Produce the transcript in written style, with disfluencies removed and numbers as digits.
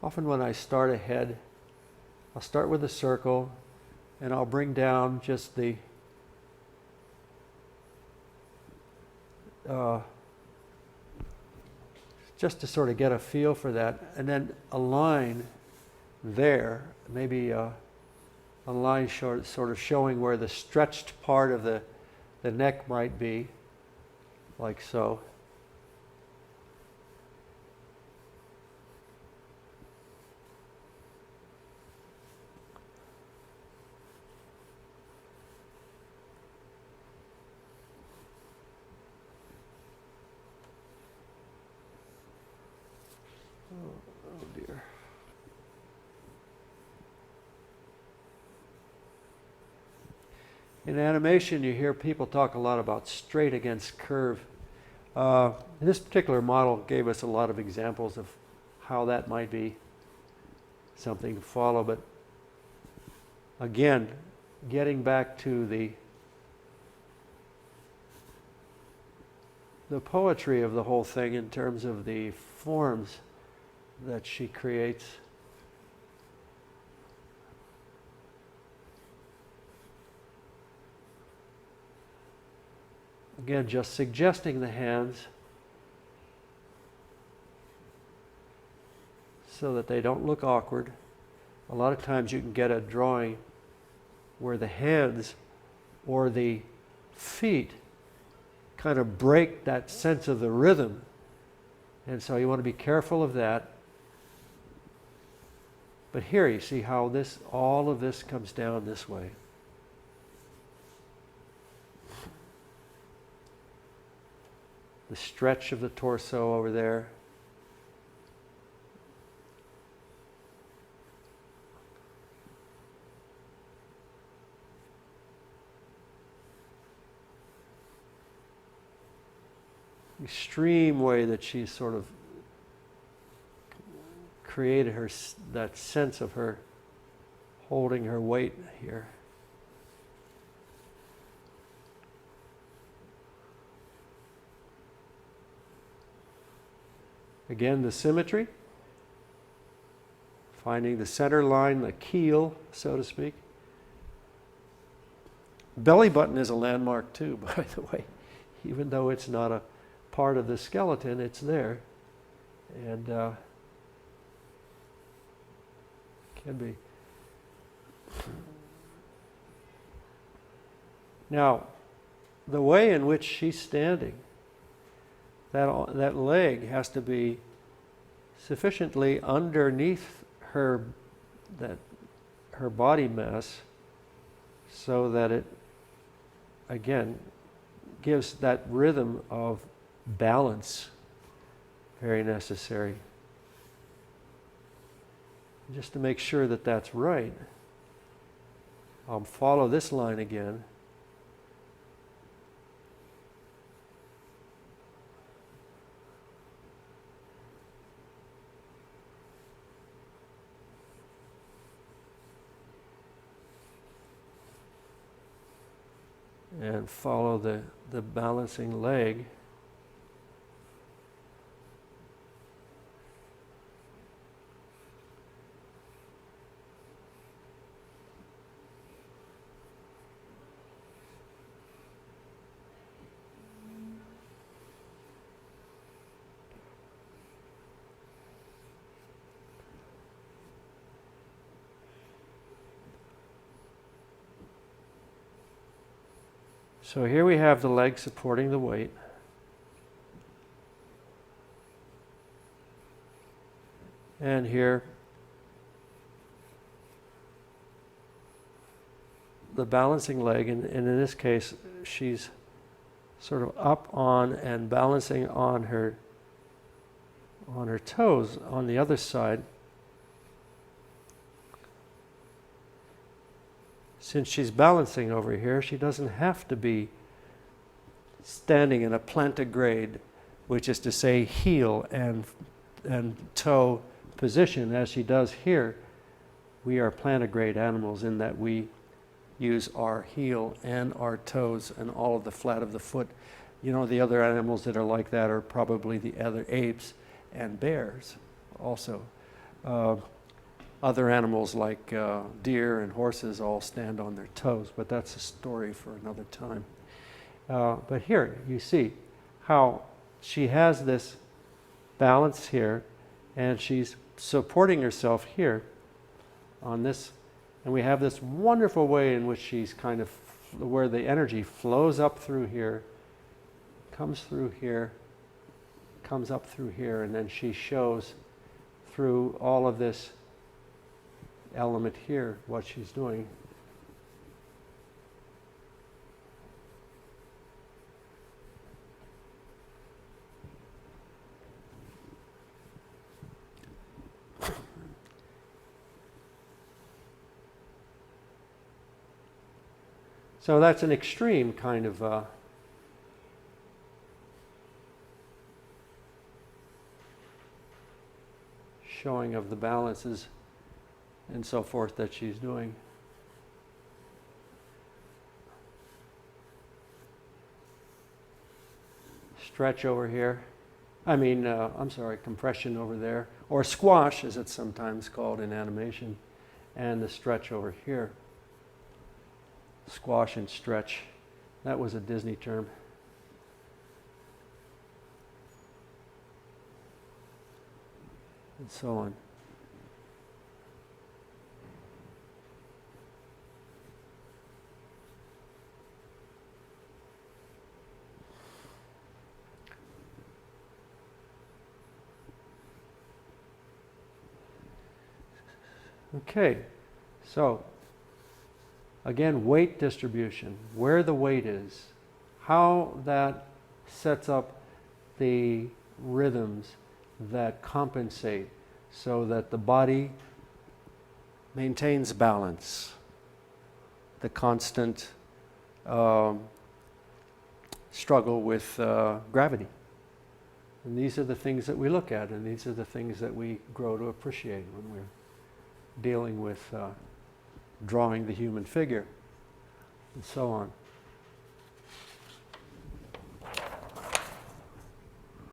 often when I start a head, I'll start with a circle and I'll bring down just the just to sort of get a feel for that, and then a line there, maybe a line sort of showing where the stretched part of the neck might be, like so. Oh dear. In animation, you hear people talk a lot about straight against curve. This particular model gave us a lot of examples of how that might be something to follow, but again, getting back to the poetry of the whole thing in terms of the forms that she creates. Again, just suggesting the hands so that they don't look awkward. A lot of times you can get a drawing where the hands or the feet kind of break that sense of the rhythm. And so you want to be careful of that. But here you see how all of this comes down this way. The stretch of the torso over there. Extreme way that she sort of created that sense of her holding her weight here. Again, the symmetry, finding the center line, the keel, so to speak. Belly button is a landmark too, by the way. Even though it's not a part of the skeleton, it's there. And can be. Now, the way in which she's standing, that leg has to be sufficiently underneath her body mass so that it, again, gives that rhythm of balance, very necessary. Just to make sure that that's right, I'll follow this line again. And follow the balancing leg. So here we have the leg supporting the weight. And here, the balancing leg, and in this case, she's sort of up on and balancing on her toes on the other side. Since she's balancing over here, she doesn't have to be standing in a plantigrade, which is to say heel and toe position, as she does here. We are plantigrade animals in that we use our heel and our toes and all of the flat of the foot. You know, the other animals that are like that are probably the other apes and bears also. other animals like deer and horses all stand on their toes, but that's a story for another time. But here you see how she has this balance here, and she's supporting herself here on this, and we have this wonderful way in which she's kind of, where the energy flows up through here, comes through here, comes up through here, and then she shows through all of this element here what she's doing. So that's an extreme kind of showing of the balances and so forth that she's doing. Stretch over here. I'm sorry, compression over there. Or squash, as it's sometimes called in animation. And the stretch over here. Squash and stretch. That was a Disney term. And so on. Okay, so again, weight distribution, where the weight is, how that sets up the rhythms that compensate so that the body maintains balance, the constant struggle with gravity. And these are the things that we look at, and these are the things that we grow to appreciate when we're dealing with drawing the human figure, and so on.